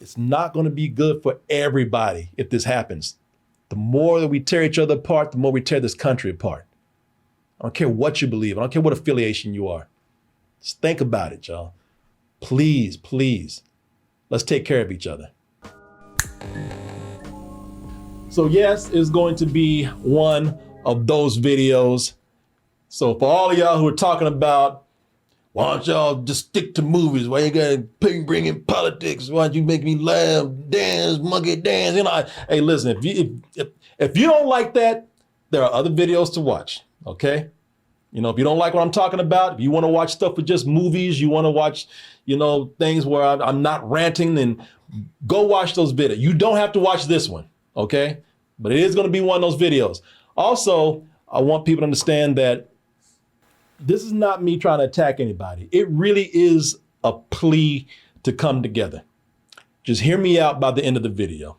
It's not going to be good for everybody if this happens. The more that we tear each other apart, the more we tear this country apart. I don't care what you believe. I don't care what affiliation you are. Just think about it, y'all. Please, please, let's take care of each other. So yes, it's going to be one of those videos. So for all of y'all who are talking about, why don't y'all just stick to movies? Why you gotta bring in politics? Why don't you make me laugh, dance, monkey dance? You know, hey, listen, if you don't like that, there are other videos to watch, okay? You know, if you don't like what I'm talking about, if you wanna watch stuff with just movies, you wanna watch, you know, things where I'm not ranting, then go watch those videos. You don't have to watch this one, okay? But it is gonna be one of those videos. Also, I want people to understand that this is not me trying to attack anybody. It really is a plea to come together. Just hear me out by the end of the video.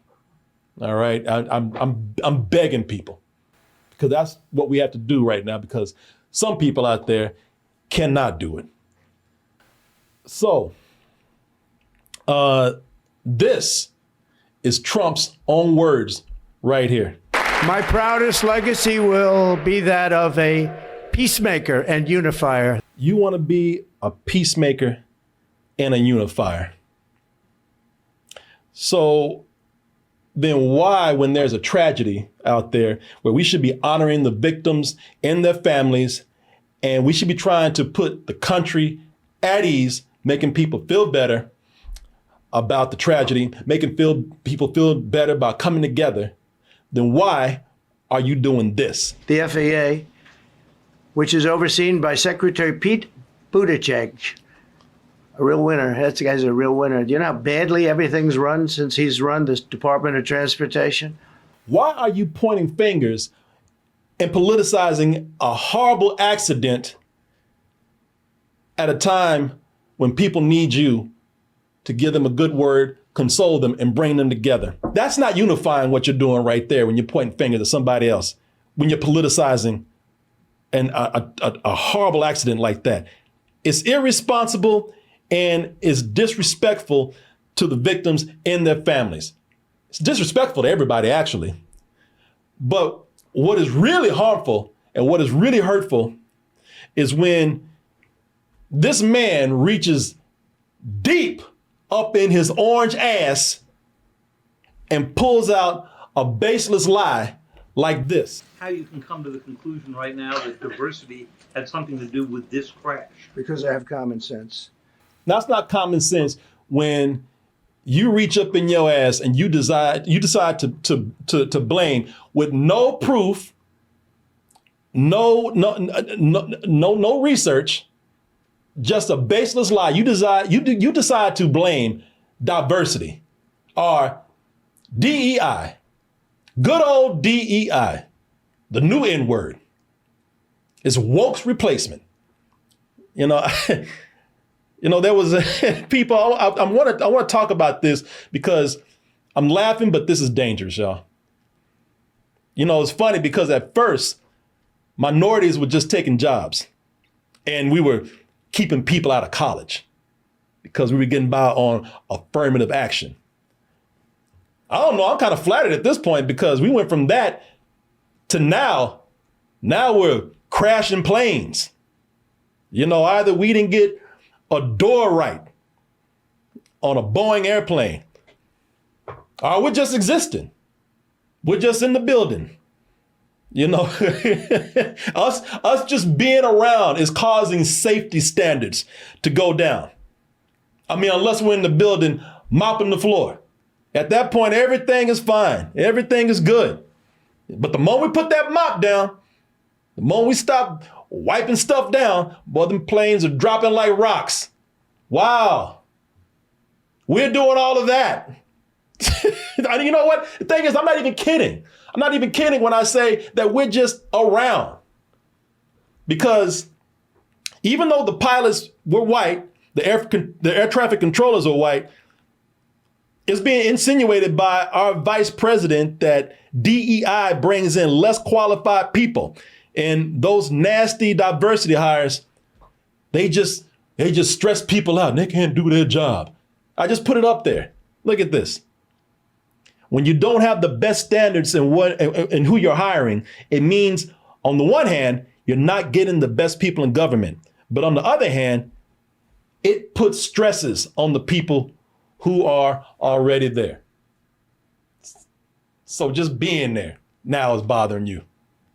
All right, I'm begging people, because that's what we have to do right now, because some people out there cannot do it. So, this is Trump's own words right here. My proudest legacy will be that of a peacemaker and unifier. You want to be a peacemaker and a unifier. So then why, when there's a tragedy out there where we should be honoring the victims and their families, and we should be trying to put the country at ease, making people feel better about the tragedy, making people feel better about coming together, then why are you doing this? The FAA, which is overseen by Secretary Pete Buttigieg, a real winner. That guy's a real winner. Do you know how badly everything's run since he's run this Department of Transportation? Why are you pointing fingers and politicizing a horrible accident at a time when people need you to give them a good word, console them, and bring them together? That's not unifying what you're doing right there when you're pointing fingers at somebody else, when you're politicizing and a horrible accident like that. It's irresponsible and it's disrespectful to the victims and their families. It's disrespectful to everybody, actually. But what is really harmful and what is really hurtful is when this man reaches deep up in his orange ass and pulls out a baseless lie like this. How you can come to the conclusion right now that diversity had something to do with this crash? Because I have common sense. Now, it's not common sense when you reach up in your ass and you decide to blame with no proof, no research, just a baseless lie. You decide to blame diversity or DEI, good old DEI. The new N word is woke's replacement. You know, there was people. I want to talk about this because I'm laughing, but this is dangerous, y'all. You know, it's funny because at first minorities were just taking jobs, and we were keeping people out of college because we were getting by on affirmative action. I don't know. I'm kind of flattered at this point because we went from that to now we're crashing planes. You know, either we didn't get a door right on a Boeing airplane, or we're just existing. We're just in the building. You know, us just being around is causing safety standards to go down. I mean, unless we're in the building mopping the floor. At that point, everything is fine. Everything is good. But the moment we put that mop down, the moment we stop wiping stuff down, boy, them planes are dropping like rocks. Wow. We're doing all of that. You know what? The thing is, I'm not even kidding. I'm not even kidding when I say that we're just around. Because even though the pilots were white, the air traffic controllers are white, it's being insinuated by our vice president that DEI brings in less qualified people. And those nasty diversity hires, they just stress people out and they can't do their job. I just put it up there. Look at this. When you don't have the best standards in who you're hiring, it means on the one hand, you're not getting the best people in government. But on the other hand, it puts stresses on the people who are already there. So just being there now is bothering you.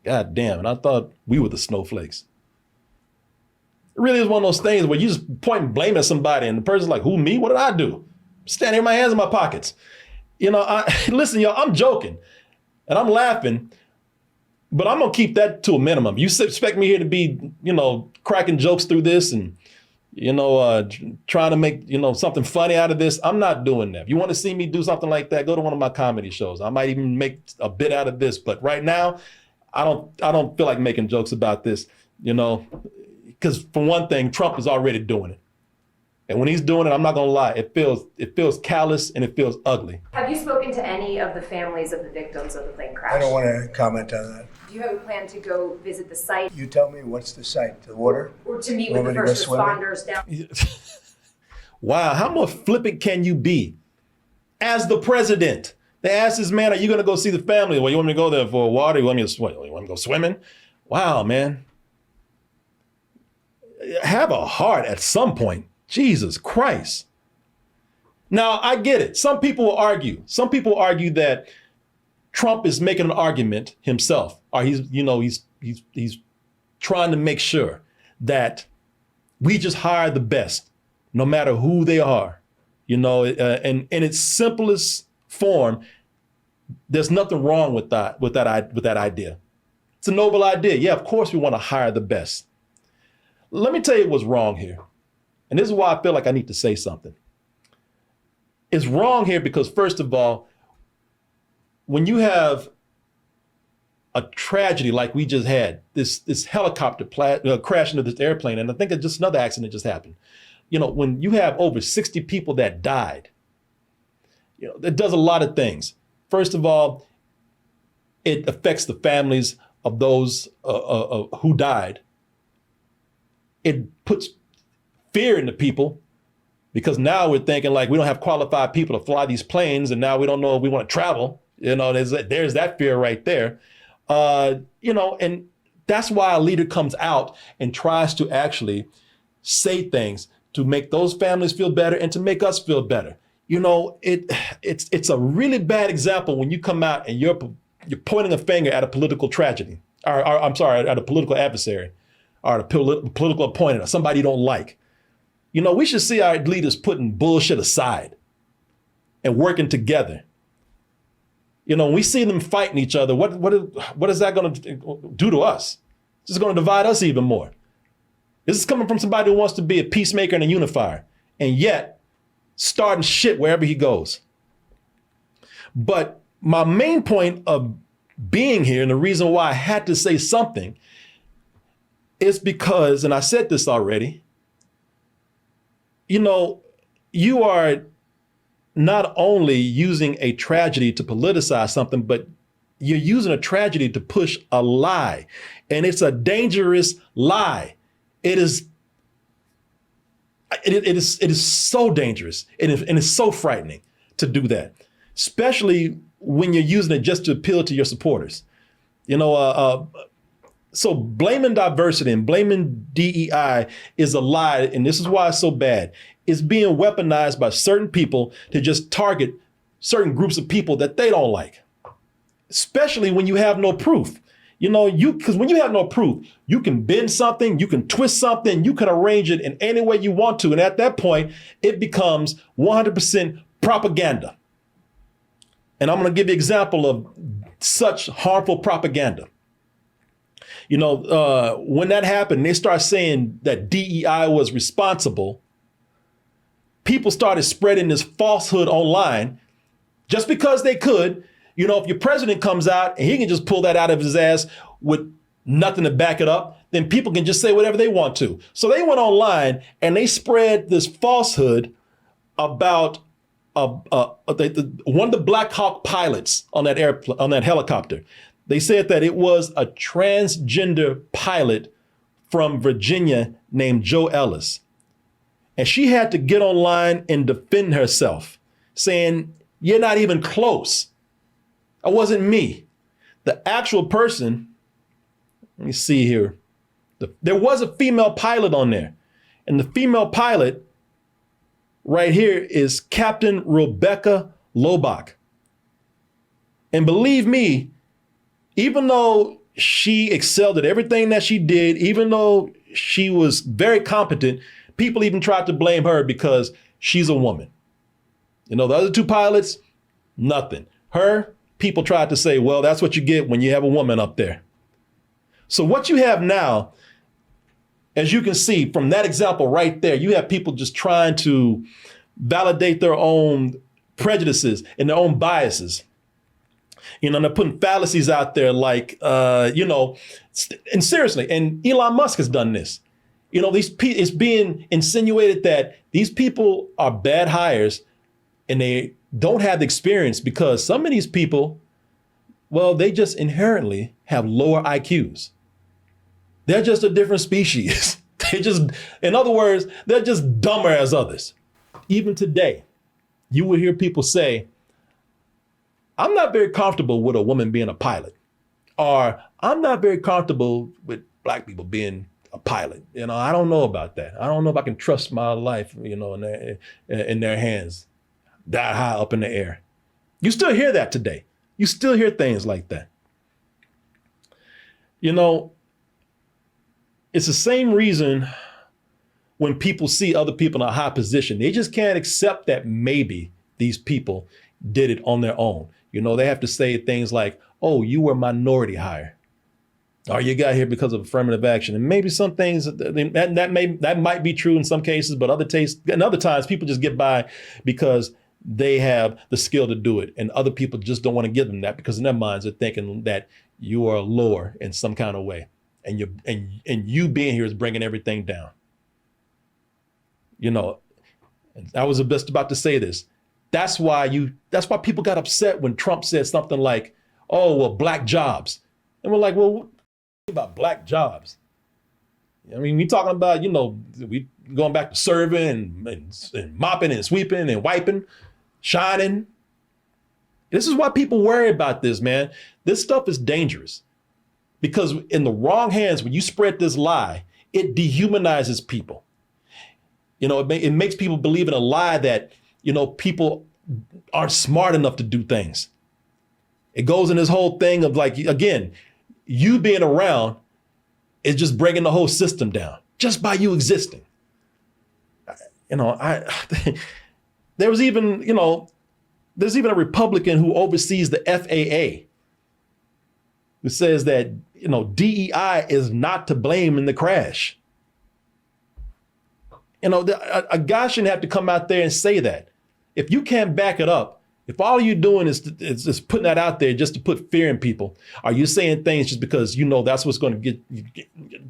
God damn, and I thought we were the snowflakes. It really is one of those things where you just point and blame at somebody and the person's like, who, me? What did I do? I'm standing here with my hands in my pockets. You know, listen, y'all, I'm joking and I'm laughing, but I'm gonna keep that to a minimum. You expect me here to be, you know, cracking jokes through this and, you know, trying to make, you know, something funny out of this. I'm not doing that. If you want to see me do something like that, go to one of my comedy shows. I might even make a bit out of this, but right now, I don't feel like making jokes about this, you know, because for one thing, Trump is already doing it. And when he's doing it, I'm not gonna lie, it feels callous and it feels ugly. Have you spoken to any of the families of the victims of the plane crash? I don't want to comment on that. Do you have a plan to go visit the site? You tell me, what's the site? The water? Or to meet with the first responders down? Wow, how much flippant can you be? As the president, they asked this man, are you gonna go see the family? Well, you want me to go there for water? You want me to swim? You want me to go swimming? Wow, man. Have a heart at some point. Jesus Christ. Now, I get it. Some people will argue. Some people argue that Trump is making an argument himself, or he's trying to make sure that we just hire the best, no matter who they are. You know, and in its simplest form, there's nothing wrong with that idea. It's a noble idea. Yeah, of course we want to hire the best. Let me tell you what's wrong here. And this is why I feel like I need to say something. It's wrong here because, first of all, when you have a tragedy like we just had, this helicopter crash into this airplane, and I think just another accident just happened. You know, when you have over 60 people that died, you know, it does a lot of things. First of all, it affects the families of those who died. It puts fear into people because now we're thinking like we don't have qualified people to fly these planes, and now we don't know if we want to travel. You know, there's that fear right there. You know, and that's why a leader comes out and tries to actually say things to make those families feel better and to make us feel better. You know, it's a really bad example when you come out and you're pointing a finger at a political tragedy, or I'm sorry, at a political adversary, or a political opponent, or somebody you don't like. You know, we should see our leaders putting bullshit aside and working together. You know, when we see them fighting each other, what is that going to do to us? It's just going to divide us even more. This is coming from somebody who wants to be a peacemaker and a unifier, and yet starting shit wherever he goes. But my main point of being here, and the reason why I had to say something, is because, and I said this already, you know, you are not only using a tragedy to politicize something, but you're using a tragedy to push a lie. And it's a dangerous lie. It is so dangerous and it's so frightening to do that, especially when you're using it just to appeal to your supporters. You know, so blaming diversity and blaming DEI is a lie, and this is why it's so bad. It's being weaponized by certain people to just target certain groups of people that they don't like, especially when you have no proof. You know, because when you have no proof, you can bend something, you can twist something, you can arrange it in any way you want to. And at that point, it becomes 100% propaganda. And I'm going to give you an example of such harmful propaganda. You know, when that happened, they started saying that DEI was responsible. People started spreading this falsehood online just because they could. You know, if your president comes out and he can just pull that out of his ass with nothing to back it up, then people can just say whatever they want to. So they went online and they spread this falsehood about one of the Black Hawk pilots on that helicopter. They said that it was a transgender pilot from Virginia named Joe Ellis. And she had to get online and defend herself. saying, you're not even close. It wasn't me. The actual person, let me see here. There was a female pilot on there. And the female pilot right here is Captain Rebecca Lobach. And believe me, even though she excelled at everything that she did, even though she was very competent, people even tried to blame her because she's a woman. You know, the other two pilots, nothing. Her, people tried to say, well, that's what you get when you have a woman up there. So what you have now, as you can see from that example right there, you have people just trying to validate their own prejudices and their own biases. You know, and they're putting fallacies out there like, and seriously, and Elon Musk has done this. You know, it's being insinuated that these people are bad hires and they don't have the experience because some of these people, well, they just inherently have lower IQs. They're just a different species. In other words, they're just dumber as others. Even today, you will hear people say, I'm not very comfortable with a woman being a pilot, or I'm not very comfortable with black people being a pilot. You know, I don't know about that. I don't know if I can trust my life, you know, in their hands, that high up in the air. You still hear that today. You still hear things like that. You know, it's the same reason when people see other people in a high position, they just can't accept that maybe these people did it on their own. You know, they have to say things like, oh, you were minority hire, or you got here because of affirmative action. And maybe some things that might be true in some cases, but other times people just get by because they have the skill to do it. And other people just don't want to give them that because in their minds they're thinking that you are lower in some kind of way. And you being here is bringing everything down. You know, I was just about to say this. That's why people got upset when Trump said something like, oh, well, black jobs. And we're like, well, what about black jobs? I mean, we talking about, you know, we going back to serving and mopping and sweeping and wiping, shining. This is why people worry about this, man. This stuff is dangerous. Because in the wrong hands, when you spread this lie, it dehumanizes people. You know, it makes people believe in a lie that, you know, people aren't smart enough to do things. It goes in this whole thing of like, again, you being around is just bringing the whole system down just by you existing. You know, there's even a Republican who oversees the FAA who says that, you know, DEI is not to blame in the crash. You know, a guy shouldn't have to come out there and say that. If you can't back it up, if all you're doing is just putting that out there just to put fear in people, are you saying things just because you know that's what's going to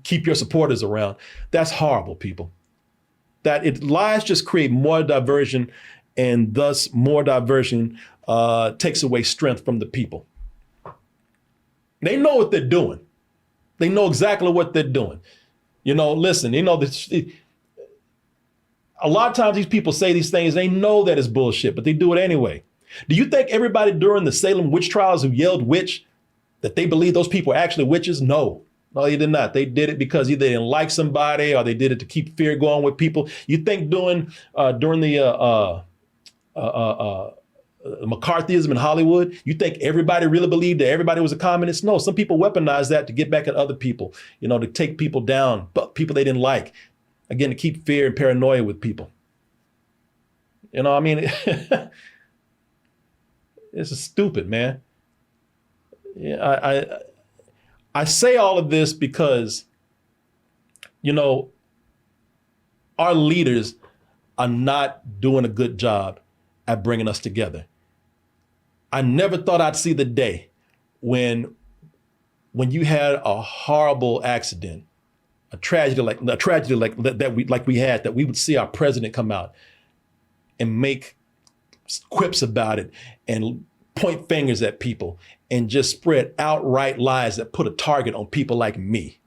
keep your supporters around? That's horrible, people. Lies just create more diversion, and thus more diversion takes away strength from the people. They know what they're doing. They know exactly what they're doing. You know, listen, you know, a lot of times these people say these things, they know that it's bullshit, but they do it anyway. Do you think everybody during the Salem witch trials who yelled witch, that they believe those people were actually witches? No, they did not. They did it because either they didn't like somebody or they did it to keep fear going with people. You think during the McCarthyism in Hollywood, you think everybody really believed that everybody was a communist? No, some people weaponized that to get back at other people, you know, to take people down, but people they didn't like. Again, to keep fear and paranoia with people. You know, I mean, this is stupid, man. Yeah, I say all of this because, you know, our leaders are not doing a good job at bringing us together. I never thought I'd see the day when you had a horrible accident, a tragedy like that we would see our president come out and make quips about it and point fingers at people and just spread outright lies that put a target on people like me.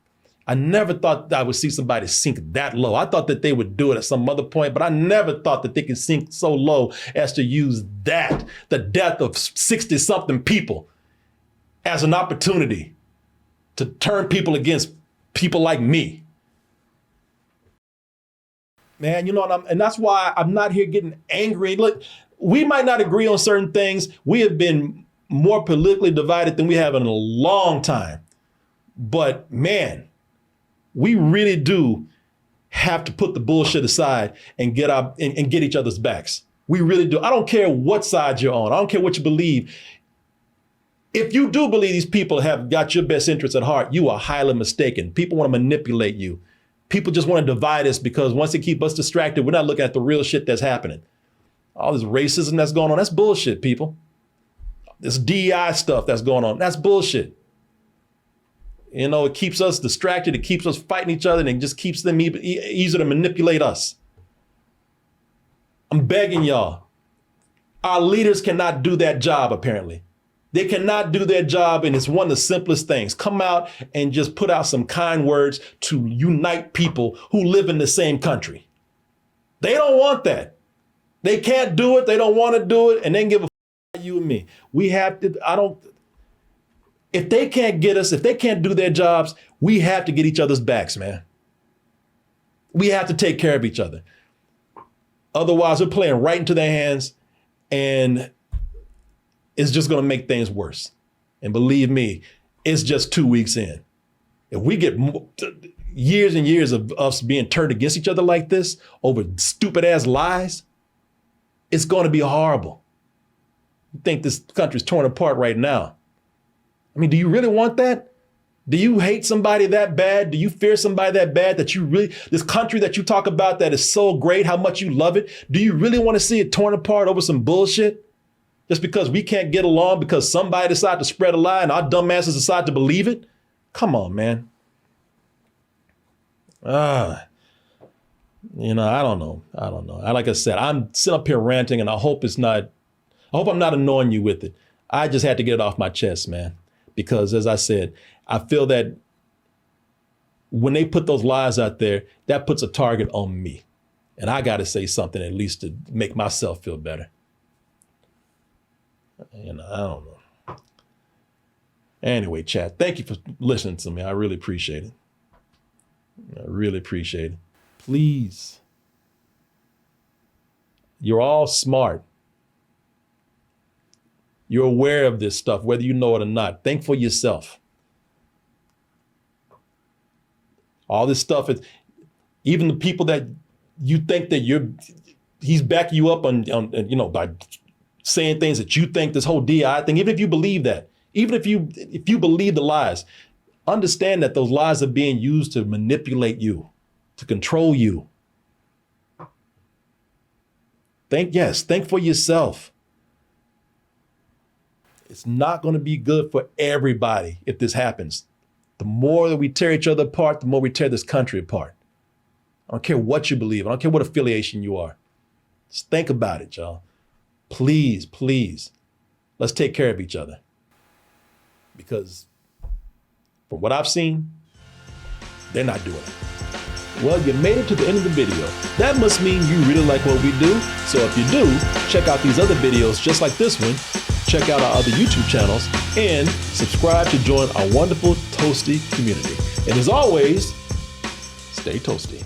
I never thought that I would see somebody sink that low. I thought that they would do it at some other point, but I never thought that they could sink so low as to use that, the death of 60-something people, as an opportunity to turn people against people like me. Man, you know what? And that's why I'm not here getting angry. Look, we might not agree on certain things. We have been more politically divided than we have in a long time. But man, we really do have to put the bullshit aside and get each other's backs. We really do. I don't care what side you're on. I don't care what you believe. If you do believe these people have got your best interests at heart, you are highly mistaken. People want to manipulate you. People just want to divide us because once they keep us distracted, we're not looking at the real shit that's happening. All this racism that's going on, that's bullshit, people. This DEI stuff that's going on, that's bullshit. You know, it keeps us distracted. It keeps us fighting each other, and it just keeps them easier to manipulate us. I'm begging y'all. Our leaders cannot do that job, apparently. They cannot do their job, and it's one of the simplest things. Come out and just put out some kind words to unite people who live in the same country. They don't want that. They can't do it. They don't want to do it, and they can give a f you and me. We have to, if they can't get us, if they can't do their jobs, we have to get each other's backs, man. We have to take care of each other. Otherwise, we're playing right into their hands, and it's just going to make things worse. And believe me, it's just 2 weeks in. If we get years and years of us being turned against each other like this over stupid ass lies, it's going to be horrible. You think this country's torn apart right now. I mean, do you really want that? Do you hate somebody that bad? Do you fear somebody that bad that you really, this country that you talk about that is so great, how much you love it, do you really want to see it torn apart over some bullshit? Just because we can't get along because somebody decided to spread a lie and our dumbasses decide to believe it? Come on, man. You know, I don't know. Like I said, I'm sitting up here ranting, and I hope I'm not annoying you with it. I just had to get it off my chest, man. Because as I said, I feel that when they put those lies out there, that puts a target on me. And I got to say something at least to make myself feel better. You know, I don't know. Anyway, chat, thank you for listening to me. I really appreciate it. I really appreciate it. Please. You're all smart. You're aware of this stuff, whether you know it or not. Think for yourself. All this stuff is, even the people that you think that he's backing you up on, you know, by saying things that you think this whole DI thing, even if you believe that, even if you believe the lies, understand that those lies are being used to manipulate you, to control you. Think for yourself. It's not going to be good for everybody if this happens. The more that we tear each other apart, the more we tear this country apart. I don't care what you believe. I don't care what affiliation you are. Just think about it, y'all. Please, please, let's take care of each other. Because from what I've seen, they're not doing it. Well, you made it to the end of the video. That must mean you really like what we do. So if you do, check out these other videos just like this one. Check out our other YouTube channels and subscribe to join our wonderful Toasty community. And as always, stay toasty.